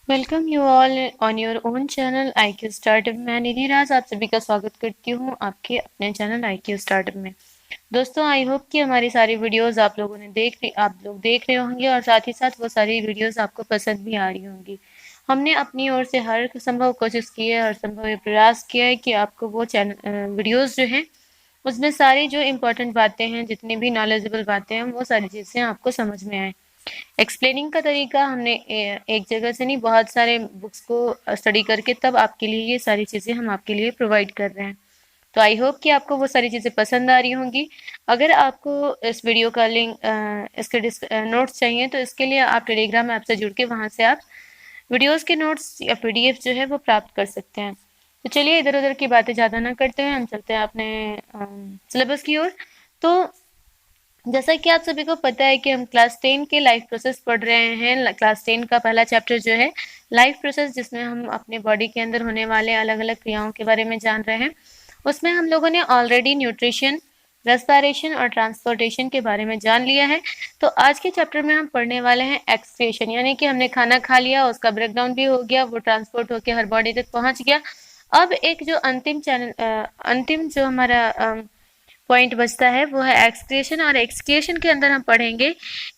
Welcome you all on your own channel IQ startup. मैं निधि राज आप सभी का स्वागत करती हूँ आपके अपने चैनल IQ स्टार्टअप में। दोस्तों, आई होप कि हमारी सारी वीडियोस आप लोग देख रहे होंगे और साथ ही साथ वो सारी वीडियोस आपको पसंद भी आ रही होंगी। हमने अपनी ओर से हर संभव कोशिश की है, हर संभव प्रयास किया है कि आपको वो चैनल वीडियोस जो हैं उसमें सारी जो इम्पोर्टेंट बातें हैं, जितनी भी नॉलेजेबल बातें हैं, वो सारी चीज़ें आपको समझ में आए। एक्सप्लेनिंग का तरीका हमने एक जगह से नहीं, बहुत सारे बुक्स को स्टडी करके तब आपके लिए ये सारी चीज़ें हम आपके लिए प्रोवाइड कर रहे हैं। तो आई होप कि आपको वो सारी चीज़ें पसंद आ रही होंगी। अगर आपको इस वीडियो का लिंक इसके नोट्स चाहिए तो इसके लिए आप टेलीग्राम ऐप से जुड़ के वहाँ से आप वीडियोस के नोट्स या PDF जो है वो प्राप्त कर सकते हैं। तो चलिए इधर उधर की बातें ज़्यादा ना करते हुए हम चलते हैं अपने सिलेबस की ओर। तो जैसा कि आप सभी को पता है कि हम क्लास 10 के लाइफ प्रोसेस पढ़ रहे हैं। क्लास 10 का पहला चैप्टर जो है लाइफ प्रोसेस, जिसमें हम अपने बॉडी के अंदर होने वाले अलग अलग क्रियाओं के बारे में जान रहे हैं। उसमें हम लोगों ने ऑलरेडी न्यूट्रिशन, रेस्पिरेशन और ट्रांसपोर्टेशन के बारे में जान लिया है। तो आज के चैप्टर में हम पढ़ने वाले हैं एक्सक्रीशन, यानी कि हमने खाना खा लिया, उसका ब्रेकडाउन भी हो गया, वो ट्रांसपोर्ट होकर हर बॉडी तक पहुंच गया। अब एक जो अंतिम जो हमारा पॉइंट बचता है वो है एक्सक्रिएशन। और एक्सक्रिएशन के अंदर हम पढ़ेंगे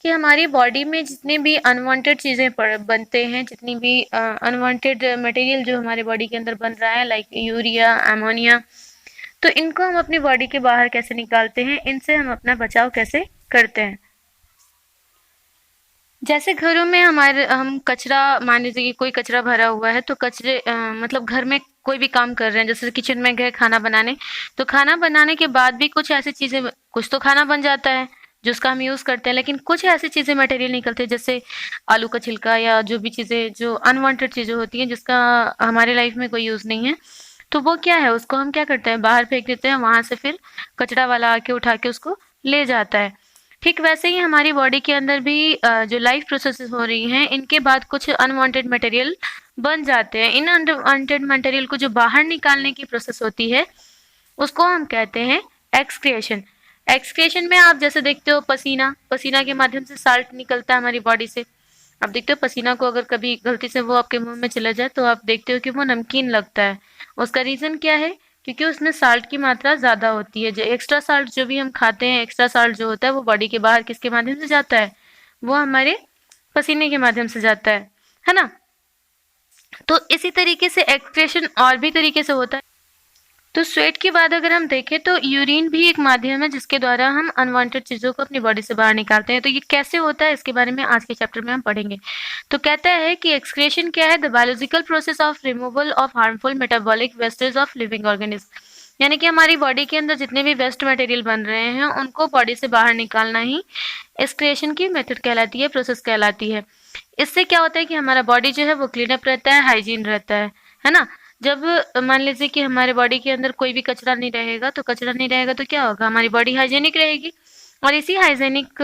कि हमारी बॉडी में जितने भी अनवांटेड चीज़ें बनते हैं, जितनी भी अनवांटेड मटेरियल जो हमारे बॉडी के अंदर बन रहा है, लाइक यूरिया, अमोनिया, तो इनको हम अपनी बॉडी के बाहर कैसे निकालते हैं, इनसे हम अपना बचाव कैसे करते हैं। जैसे घरों में हम कचरा, मान लीजिए कि कोई कचरा भरा हुआ है, तो मतलब घर में कोई भी काम कर रहे हैं, जैसे किचन में गए खाना बनाने, तो खाना बनाने के बाद भी कुछ ऐसी चीज़ें, कुछ तो खाना बन जाता है जिसका हम यूज़ करते हैं, लेकिन कुछ ऐसी चीज़ें मटेरियल निकलते हैं, जैसे आलू का छिलका या जो भी चीज़ें जो अनवांटेड चीज़ें होती हैं जिसका हमारे लाइफ में कोई यूज़ नहीं है, तो वो क्या है, उसको हम क्या करते हैं, बाहर फेंक देते हैं। वहां से फिर कचरा वाला आके उठा के उसको ले जाता है। ठीक वैसे ही हमारी बॉडी के अंदर भी जो लाइफ प्रोसेसेस हो रही हैं, इनके बाद कुछ अनवांटेड मटेरियल बन जाते हैं। इन अनवांटेड मटेरियल को जो बाहर निकालने की प्रोसेस होती है, उसको हम कहते हैं एक्सक्रिएशन। एक्सक्रिएशन में आप जैसे देखते हो, पसीना पसीना के माध्यम से साल्ट निकलता है हमारी बॉडी से। आप देखते हो पसीना को, अगर कभी गलती से वो आपके मुंह में चला जाए तो आप देखते हो कि वो नमकीन लगता है। उसका रीजन क्या है? क्योंकि उसमें साल्ट की मात्रा ज्यादा होती है। जो एक्स्ट्रा साल्ट जो भी हम खाते हैं, एक्स्ट्रा साल्ट जो होता है वो बॉडी के बाहर किसके माध्यम से जाता है? वो हमारे पसीने के माध्यम से जाता है ना। तो इसी तरीके से एक्सक्रेशन और भी तरीके से होता है। तो स्वेट के बाद अगर हम देखें तो यूरिन भी एक माध्यम है जिसके द्वारा हम अनवांटेड चीज़ों को अपनी बॉडी से बाहर निकालते हैं। तो ये कैसे होता है, इसके बारे में आज के चैप्टर में हम पढ़ेंगे। तो कहता है कि एक्सक्रेशन क्या है? The biological process of removal of harmful metabolic wastage of living organism, यानी कि हमारी बॉडी के अंदर जितने भी वेस्ट मटेरियल बन रहे हैं उनको बॉडी से बाहर निकालना ही एक्सक्रेशन की मेथड कहलाती है, प्रोसेस कहलाती है। इससे क्या होता है कि हमारा बॉडी जो है वो क्लीन अप रहता है, हाइजीन रहता है ना। जब मान लीजिए कि हमारे बॉडी के अंदर कोई भी कचरा नहीं रहेगा, तो कचरा नहीं रहेगा तो क्या होगा, हमारी बॉडी हाइजेनिक रहेगी। और इसी हाइजेनिक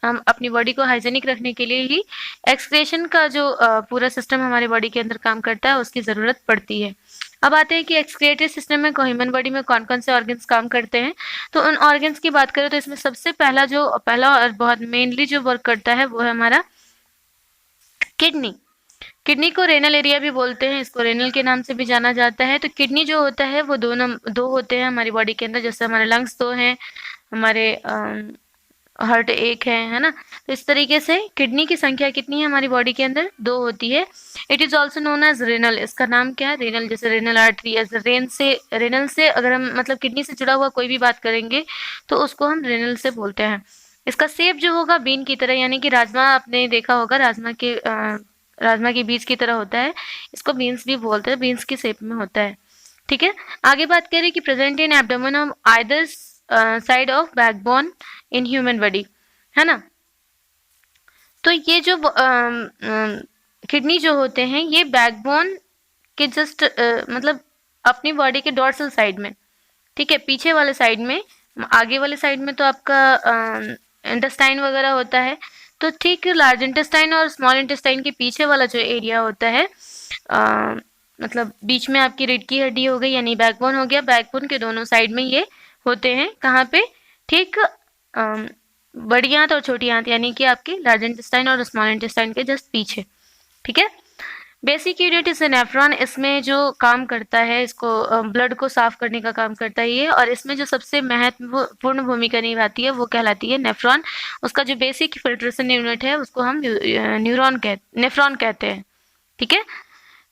हम अपनी बॉडी को हाइजेनिक रखने के लिए ही एक्सक्रेशन का जो पूरा सिस्टम हमारे बॉडी के अंदर काम करता है, उसकी ज़रूरत पड़ती है। अब आते हैं कि एक्सक्रेटरी सिस्टम में ह्यूमन बॉडी में कौन कौन से ऑर्गन्स काम करते हैं। तो उन ऑर्गन्स की बात करें तो इसमें सबसे पहला और बहुत मेनली जो वर्क करता है वो है हमारा किडनी। किडनी को रेनल एरिया भी बोलते हैं, इसको रेनल के नाम से भी जाना जाता है। तो किडनी जो होता है वो दो होते हैं हमारी बॉडी के अंदर, जैसे हमारे लंग्स दो हैं, हमारे हार्ट एक है ना। तो इस तरीके से किडनी की संख्या कितनी है हमारी बॉडी के अंदर? दो होती है। It is also known as renal. इसका नाम क्या है? रेनल। जैसे रेनल आर्टरी, एज रेनल से अगर हम मतलब किडनी से जुड़ा हुआ कोई भी बात करेंगे तो उसको हम रेनल से बोलते हैं। इसका शेप जो होगा बीन की तरह, यानी कि राजमा आपने देखा होगा, राजमा के बीज की तरह होता है। इसको बीन्स भी बोलते हैं, बीन्स की शेप में होता है। ठीक है, आगे बात करें कि present in abdomen of either side of backbone in human body, है ना। तो ये जो किडनी जो होते हैं ये बैकबोन के जस्ट मतलब अपनी बॉडी के डॉर्सल साइड में, ठीक है, पीछे वाले साइड में, आगे वाले साइड में तो आपका इंटेस्टाइन वगैरह होता है। तो ठीक लार्ज इंटेस्टाइन और स्मॉल इंटेस्टाइन के पीछे वाला जो एरिया होता है, मतलब बीच में आपकी रीढ़ की हड्डी हो गई यानी बैकबोन हो गया, बैकबोन के दोनों साइड में ये होते हैं। कहाँ पे? ठीक बड़ी आंत और छोटी आंत, यानी कि आपके लार्ज इंटेस्टाइन और स्मॉल इंटेस्टाइन के जस्ट पीछे। ठीक है, बेसिक यूनिट इज नेफ्रॉन, इसमें जो काम करता है, इसको ब्लड को साफ करने का काम करता है ये, और इसमें जो सबसे महत्वपूर्ण भूमिका निभाती है वो कहलाती है नेफ्रॉन। उसका जो बेसिक फिल्ट्रेशन यूनिट है उसको हम नेफ्रॉन कहते हैं, ठीक है।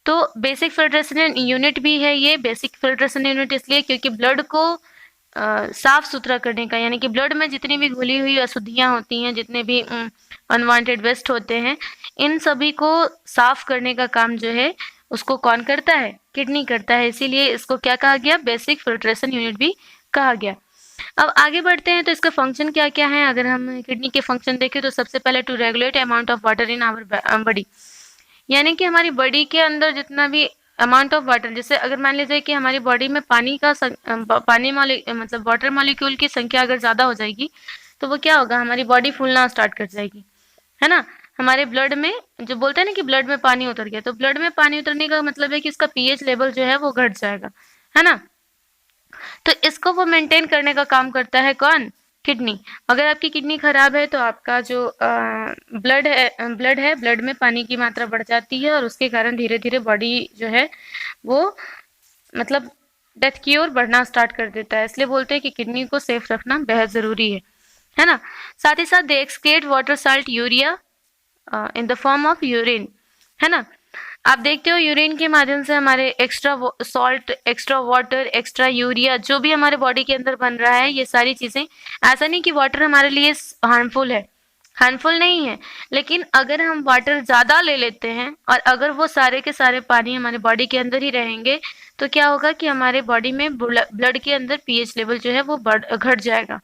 तो बेसिक फिल्ट्रेशन यूनिट भी है ये। बेसिक फिल्ट्रेशन यूनिट इसलिए क्योंकि ब्लड को साफ सुथरा करने का, यानी कि ब्लड में जितनी भी घुली हुई अशुद्धियां होती हैं, जितने भी अनवांटेड वेस्ट होते हैं, इन सभी को साफ करने का काम जो है उसको कौन करता है? किडनी करता है। इसीलिए इसको क्या कहा गया? बेसिक फिल्ट्रेशन यूनिट भी कहा गया। अब आगे बढ़ते हैं तो इसका फंक्शन क्या क्या है। अगर हम किडनी के फंक्शन देखें तो सबसे पहले to regulate amount of water in our body, यानी कि हमारी बॉडी के अंदर जितना भी अमाउंट ऑफ वाटर, जैसे अगर मान लीजिए कि हमारी बॉडी में मतलब वाटर मॉलिक्यूल की संख्या अगर ज़्यादा हो जाएगी तो वो क्या होगा? हमारी बॉडी फूलना स्टार्ट कर जाएगी, है ना। हमारे ब्लड में जो बोलते हैं ना कि ब्लड में पानी उतर गया, तो ब्लड में पानी उतरने का मतलब है कि इसका पीएच लेवल जो है वो घट जाएगा, है ना। तो इसको वो मेंटेन करने का काम करता है कौन? किडनी। अगर आपकी किडनी खराब है तो आपका जो ब्लड में पानी की मात्रा बढ़ जाती है और उसके कारण धीरे धीरे बॉडी जो है वो मतलब डेथ की ओर बढ़ना स्टार्ट कर देता है। इसलिए बोलते हैं कि किडनी को सेफ रखना बेहद जरूरी है ना। साथ ही साथ दे excrete water salt urea in the form of urine, है ना। आप देखते हो यूरिन के माध्यम से हमारे extra salt, extra water, extra urea जो भी हमारे बॉडी के अंदर बन रहा है, ये सारी चीजें, ऐसा नहीं कि वाटर हमारे लिए हार्मफुल है, हार्मफुल नहीं है, लेकिन अगर हम वाटर ज़्यादा ले लेते हैं और अगर वो सारे के सारे पानी हमारे बॉडी के अंदर ही रहेंगे तो क्या होगा कि हमारे बॉडी में ब्लड के अंदर पीएच लेवल जो है वो घट जाएगा,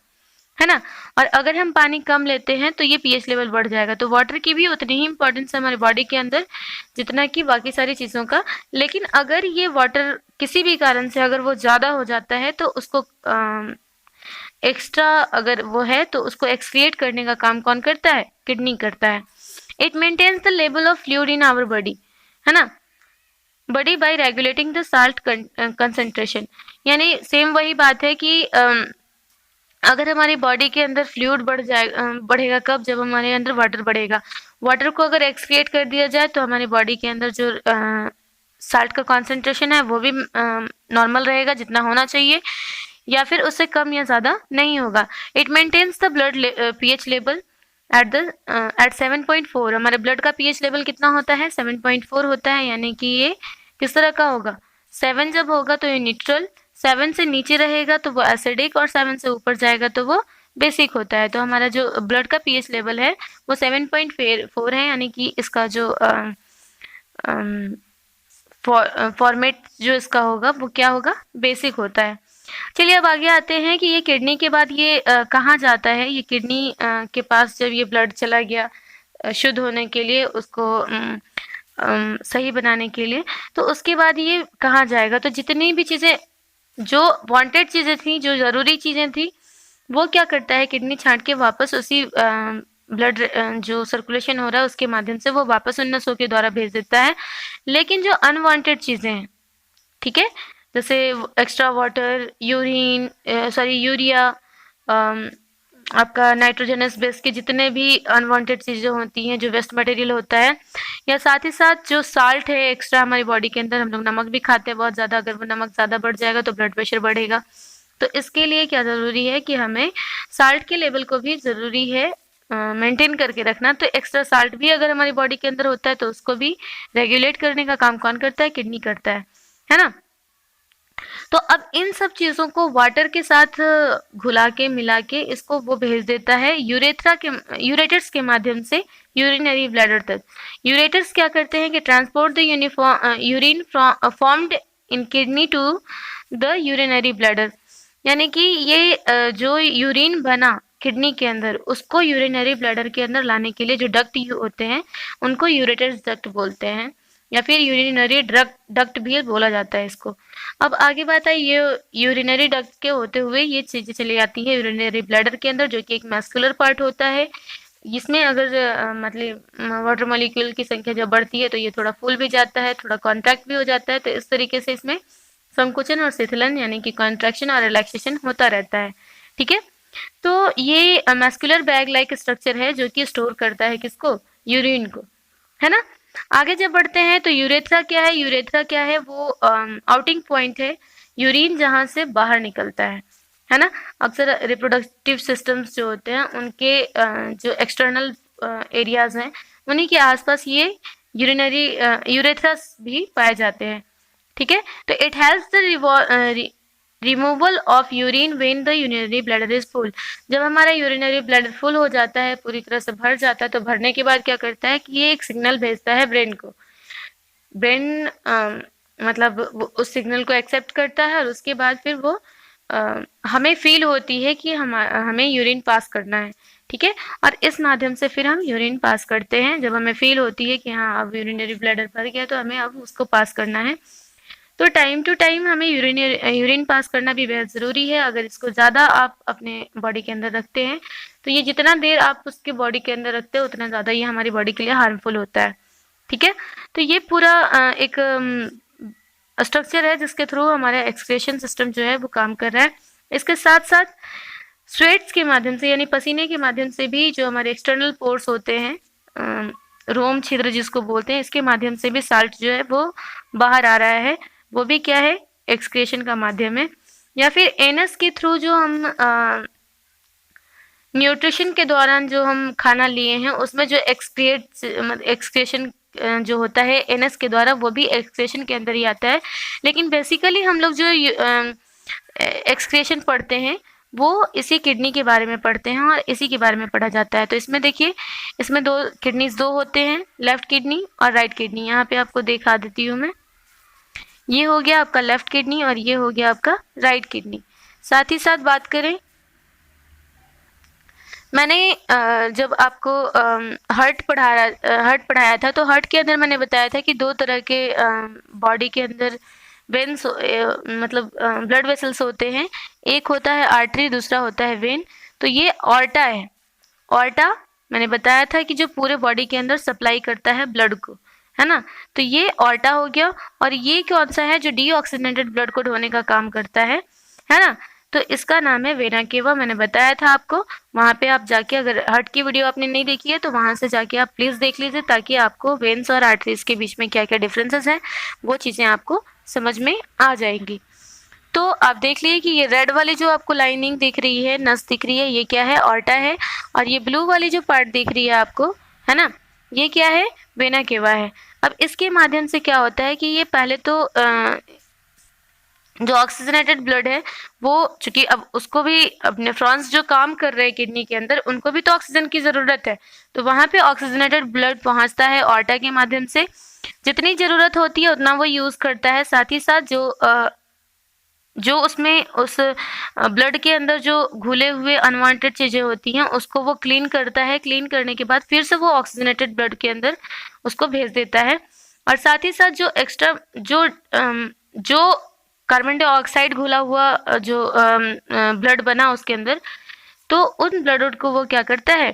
है ना। और अगर हम पानी कम लेते हैं तो ये पीएच लेवल बढ़ जाएगा। तो वाटर की भी उतनी ही इंपॉर्टेंस है हमारी बॉडी के अंदर जितना कि बाकी सारी चीज़ों का। लेकिन अगर ये वाटर किसी भी कारण से अगर वो ज़्यादा हो जाता है तो उसको एक्स्ट्रा अगर वो है तो उसको एक्सक्रिएट करने का काम कौन करता है? किडनी करता है। It maintains the level of fluid in our body, है ना, body by regulating the salt concentration. यानी सेम वही बात है कि अगर हमारी बॉडी के अंदर फ्लूइड बढ़ेगा कब? जब हमारे अंदर वाटर बढ़ेगा। वाटर को अगर एक्सक्रिएट कर दिया जाए तो हमारी बॉडी के अंदर जो साल्ट का कॉन्सेंट्रेशन है वो भी नॉर्मल रहेगा जितना होना चाहिए, या फिर उससे कम या ज़्यादा नहीं होगा। It maintains the blood pH level at 7.4। हमारे ब्लड का पीएच लेवल कितना होता है? 7.4 होता है। यानी कि ये किस तरह का होगा? 7 जब होगा तो ये न्यूट्रल, 7 से नीचे रहेगा तो वो एसिडिक, और 7 से ऊपर जाएगा तो वो बेसिक होता है। तो हमारा जो ब्लड का पीएच लेवल है वो 7.4 है, यानी कि इसका जो फॉर्मेट जो इसका होगा वो क्या होगा? बेसिक होता है। चलिए अब आगे आते हैं कि ये किडनी के बाद ये कहाँ जाता है। ये किडनी के पास जब ये ब्लड चला गया शुद्ध होने के लिए, उसको सही बनाने के लिए, तो उसके बाद ये कहाँ जाएगा? तो जितनी भी चीज़ें जो वांटेड चीज़ें थी, जो ज़रूरी चीज़ें थी, वो क्या करता है? किडनी छांट के वापस उसी ब्लड जो सर्कुलेशन हो रहा है उसके माध्यम से वो वापस उन नसों के द्वारा भेज देता है। लेकिन जो अनवांटेड चीज़ें हैं, ठीक है, जैसे एक्स्ट्रा वाटर, यूरिया, आपका नाइट्रोजनस बेस के जितने भी अनवांटेड चीज़ें होती हैं, जो वेस्ट मटेरियल होता है, या साथ ही साथ जो साल्ट है एक्स्ट्रा हमारी बॉडी के अंदर, हम लोग नमक भी खाते हैं बहुत ज़्यादा, अगर वो नमक ज़्यादा बढ़ जाएगा तो ब्लड प्रेशर बढ़ेगा। तो इसके लिए क्या ज़रूरी है कि हमें साल्ट के लेवल को भी ज़रूरी है मेंटेन करके रखना। तो एक्स्ट्रा साल्ट भी अगर हमारी बॉडी के अंदर होता है तो उसको भी रेगुलेट करने का काम कौन करता है? किडनी करता है ना। तो अब इन सब चीज़ों को वाटर के साथ घुला के मिला के इसको वो भेज देता है यूरेटर्स के माध्यम से यूरिनरी ब्लैडर तक। यूरेटर्स क्या करते हैं कि transport the urine formed in kidney to the urinary bladder. यानी कि ये जो यूरिन बना किडनी के अंदर उसको यूरिनरी ब्लैडर के अंदर लाने के लिए जो डक्ट होते हैं उनको यूरेटर्स डक्ट बोलते हैं, या फिर यूरिनरी डक्ट भी बोला जाता है इसको। अब आगे बात है, ये यूरिनरी डक्ट के होते हुए ये चीज़ें चली जाती हैं यूरिनरी ब्लैडर के अंदर, जो कि एक मैस्कुलर पार्ट होता है। इसमें अगर मतलब वाटर मॉलिक्यूल की संख्या जब बढ़ती है तो ये थोड़ा फूल भी जाता है, थोड़ा कॉन्ट्रैक्ट भी हो जाता है। तो इस तरीके से इसमें संकुचन और शिथिलन यानी कि कॉन्ट्रैक्शन और रिलैक्सेशन होता रहता है, ठीक है। तो ये मैस्कुलर बैग लाइक स्ट्रक्चर है जो कि स्टोर करता है किसको? यूरिन को, है ना। आगे जब बढ़ते हैं तो यूरेथ्रा क्या है? यूरेथ्रा क्या है? वो आउटिंग पॉइंट है, यूरिन जहाँ से बाहर निकलता है ना? अक्सर रिप्रोडक्टिव सिस्टम्स जो होते हैं उनके जो एक्सटर्नल एरियाज हैं उन्हीं के आसपास ये यूरिनरी यूरेथ्रास भी पाए जाते हैं। ठीक है, तो it helps the removal of urine when the urinary bladder is full. जब हमारा यूरिनरी ब्लैडर फुल हो जाता है, पूरी तरह से भर जाता है, तो भरने के बाद क्या करता है कि ये एक सिग्नल भेजता है ब्रेन को। ब्रेन मतलब उस सिग्नल को एक्सेप्ट करता है और उसके बाद फिर वो हमें फील होती है कि हमें यूरिन पास करना है। ठीक है, और इस माध्यम से फिर हम यूरिन पास करते हैं। जब हमें फील होती है कि हाँ अब यूरिनरी ब्लैडर भर गया तो हमें अब उसको पास करना है। तो टाइम टू टाइम हमें यूरिन पास करना भी बेहद ज़रूरी है। अगर इसको ज़्यादा आप अपने बॉडी के अंदर रखते हैं तो ये जितना देर आप उसके बॉडी के अंदर रखते हो उतना ज़्यादा ये हमारी बॉडी के लिए हार्मफुल होता है। ठीक है, तो ये पूरा एक स्ट्रक्चर है जिसके थ्रू हमारा एक्सक्रीशन सिस्टम जो है वो काम कर रहा है। इसके साथ साथ स्वेट्स के माध्यम से यानी पसीने के माध्यम से भी जो हमारे एक्सटर्नल पोर्स होते हैं, रोम छिद्र जिसको बोलते हैं, इसके माध्यम से भी साल्ट जो है वो बाहर आ रहा है। वो भी क्या है? एक्सक्रीशन का माध्यम है। या फिर एनस के थ्रू जो हम न्यूट्रिशन के दौरान जो हम खाना लिए हैं उसमें जो एक्सक्रीशन जो होता है एनस के द्वारा, वो भी एक्सक्रीशन के अंदर ही आता है। लेकिन बेसिकली हम लोग जो एक्सक्रीशन पढ़ते हैं वो इसी किडनी के बारे में पढ़ते हैं और इसी के बारे में पढ़ा जाता है। तो इसमें देखिए, इसमें दो किडनीज दो होते हैं, लेफ्ट किडनी और राइट किडनी। यहाँ पे आपको दिखा देती हूँ मैं। ये हो गया आपका लेफ्ट किडनी और ये हो गया आपका राइट किडनी। साथ ही साथ बात करें, मैंने जब आपको हार्ट पढ़ाया था तो हार्ट के अंदर मैंने बताया था कि दो तरह के बॉडी के अंदर वेन्स मतलब ब्लड वेसल्स होते हैं। एक होता है आर्टरी, दूसरा होता है वेन। तो ये ऑर्टा है। ऑर्टा मैंने बताया था कि जो पूरे बॉडी के अंदर सप्लाई करता है ब्लड को, है ना? तो ये ऑर्टा हो गया। और ये कौन सा है? जो डीऑक्सीजनेटेड ब्लड को ढोने का काम करता है ना? तो इसका नाम है वेना केवा। मैंने बताया था आपको, वहाँ पे आप जाके, अगर हार्ट की वीडियो आपने नहीं देखी है तो वहाँ से जाके आप प्लीज़ देख लीजिए, ताकि आपको वेन्स और आर्टरीज के बीच में क्या क्या डिफरेंसेस हैं वो चीज़ें आपको समझ में आ जाएंगी। तो आप देख लीजिए कि ये रेड वाली जो आपको लाइनिंग दिख रही है, नस दिख रही है, ये क्या है? ऑर्टा है। और ये ब्लू वाली जो पार्ट दिख रही है आपको, है ना, ये क्या है? वेना केवा है। अब इसके माध्यम से क्या होता है कि ये पहले तो जो ऑक्सीजनेटेड ब्लड है वो, चूंकि अब उसको भी अब नेफ्रॉन्स जो काम कर रहे हैं किडनी के अंदर, उनको भी तो ऑक्सीजन की ज़रूरत है। तो वहाँ पे ऑक्सीजनेटेड ब्लड पहुँचता है ऑर्टा के माध्यम से। जितनी ज़रूरत होती है उतना वो यूज़ करता है। साथ ही साथ जो उसमें उस ब्लड के अंदर जो घुले हुए अनवांटेड चीज़ें होती हैं उसको वो क्लीन करता है। क्लीन करने के बाद फिर से वो ऑक्सीजनेटेड ब्लड के अंदर उसको भेज देता है। और साथ ही साथ जो एक्स्ट्रा जो कार्बन डाइऑक्साइड घुला हुआ जो ब्लड बना उसके अंदर, तो उन ब्लड को वो क्या करता है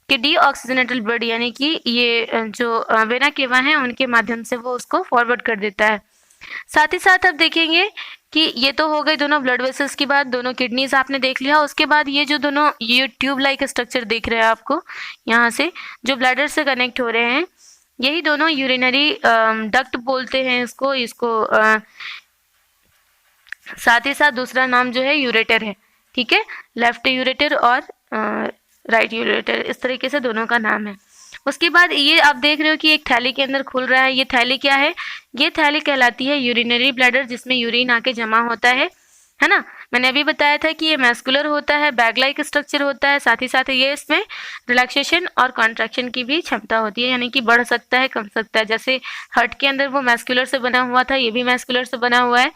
कि डीऑक्सीजनेटेड ब्लड यानी कि ये जो वेना केवा है उनके माध्यम से वो उसको फॉरवर्ड कर देता है। साथ ही साथ आप देखेंगे कि ये तो हो गई दोनों ब्लड वेसल्स की बात, दोनों किडनीज आपने देख लिया। उसके बाद ये जो दोनों ये ट्यूब लाइक स्ट्रक्चर देख रहे हैं आपको, यहाँ से जो ब्लैडर से कनेक्ट हो रहे हैं, यही दोनों यूरिनरी डक्ट बोलते हैं इसको साथ ही साथ दूसरा नाम जो है यूरेटर है। ठीक है, लेफ्ट यूरेटर और राइट यूरेटर, इस तरीके से दोनों का नाम है। उसके बाद ये आप देख रहे हो कि एक थैली के अंदर खुल रहा है। ये थैली क्या है? ये थैली कहलाती है यूरिनरी ब्लैडर, जिसमें यूरिन आके जमा होता है ना? मैंने अभी बताया था कि ये मैस्कुलर होता है, बैग लाइक स्ट्रक्चर होता है। साथ ही साथ ये इसमें रिलैक्सेशन और कॉन्ट्रैक्शन की भी क्षमता होती है, यानी कि बढ़ सकता है, कम सकता है। जैसे हार्ट के अंदर वो मैस्कुलर से बना हुआ था, ये भी मैस्कुलर से बना हुआ है,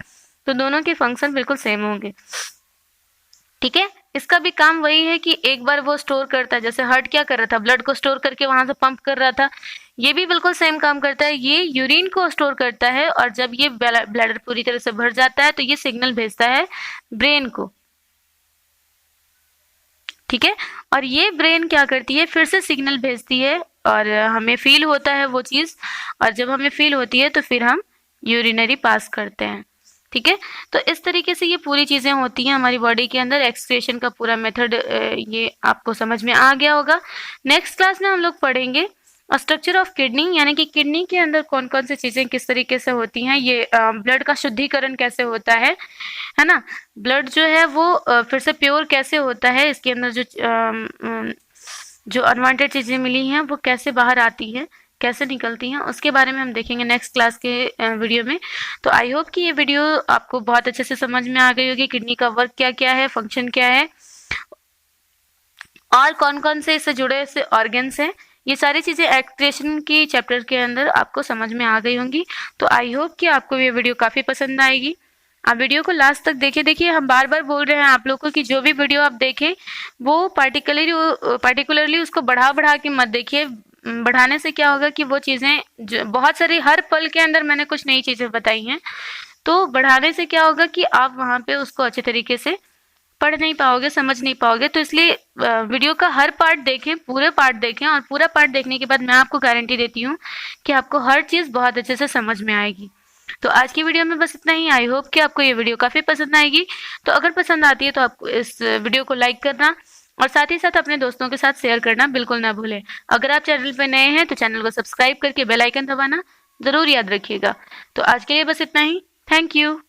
तो दोनों के फंक्शन बिल्कुल सेम होंगे। ठीक है, इसका भी काम वही है कि एक बार वो स्टोर करता है। जैसे हार्ट क्या कर रहा था? ब्लड को स्टोर करके वहां से पंप कर रहा था। ये भी बिल्कुल सेम काम करता है। ये यूरिन को स्टोर करता है और जब ये ब्लैडर पूरी तरह से भर जाता है तो ये सिग्नल भेजता है ब्रेन को। ठीक है, और ये ब्रेन क्या करती है? फिर से सिग्नल भेजती है और हमें फील होता है वो चीज़, और जब हमें फील होती है तो फिर हम यूरिनरी पास करते हैं। ठीक है, तो इस तरीके से ये पूरी चीज़ें होती हैं हमारी बॉडी के अंदर। एक्सक्रीशन का पूरा मेथड ये आपको समझ में आ गया होगा। नेक्स्ट क्लास में हम लोग पढ़ेंगे और स्ट्रक्चर ऑफ किडनी यानी कि किडनी के अंदर कौन कौन सी चीज़ें किस तरीके से होती हैं, ये ब्लड का शुद्धिकरण कैसे होता है ना, ब्लड जो है वो फिर से प्योर कैसे होता है, इसके अंदर जो अनवांटेड चीज़ें मिली हैं वो कैसे बाहर आती हैं, कैसे निकलती हैं, उसके बारे में हम देखेंगे नेक्स्ट क्लास के वीडियो में। तो आई होप कि ये वीडियो आपको बहुत अच्छे से समझ में आ गई होगी, किडनी का वर्क क्या क्या है, फंक्शन क्या है और कौन कौन से इससे जुड़े ऐसे ऑर्गन्स हैं, ये सारी चीज़ें एक्सक्रीशन की चैप्टर के अंदर आपको समझ में आ गई होंगी। तो आई होप कि आपको ये वीडियो काफ़ी पसंद आएगी। आप वीडियो को लास्ट तक देखिए हम बार बार बोल रहे हैं आप लोगों को कि जो भी वीडियो आप देखें वो पार्टिकुलरली उसको बढ़ा के मत देखिए। बढ़ाने से क्या होगा कि वो चीज़ें जो बहुत सारी हर पल के अंदर मैंने कुछ नई चीज़ें बताई हैं, तो बढ़ाने से क्या होगा कि आप वहाँ पे उसको अच्छे तरीके से पढ़ नहीं पाओगे, समझ नहीं पाओगे। तो इसलिए वीडियो का हर पार्ट देखें, पूरे पार्ट देखें और पूरा पार्ट देखने के बाद मैं आपको गारंटी देती हूँ कि आपको हर चीज़ बहुत अच्छे से समझ में आएगी। तो आज की वीडियो में बस इतना ही। आई होप कि आपको ये वीडियो काफ़ी पसंद आएगी। तो अगर पसंद आती है तो आपको इस वीडियो को लाइक करना और साथ ही साथ अपने दोस्तों के साथ शेयर करना बिल्कुल ना भूलें। अगर आप चैनल पर नए हैं तो चैनल को सब्सक्राइब करके बेल आइकन दबाना ज़रूर याद रखिएगा। तो आज के लिए बस इतना ही। Thank you.